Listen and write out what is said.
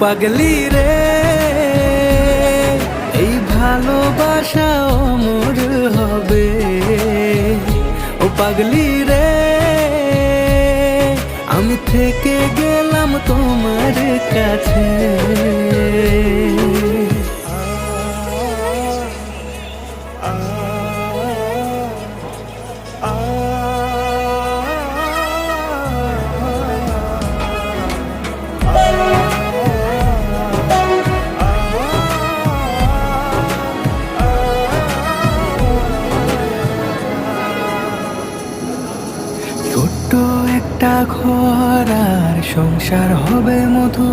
পাগলি রে, এই ভালোবাসা অমর হবে। ও পাগলি রে, আমি থেকে গেলাম তোমার কাছে। ছোট্ট একটা ঘর আর সংসার হবে মধু,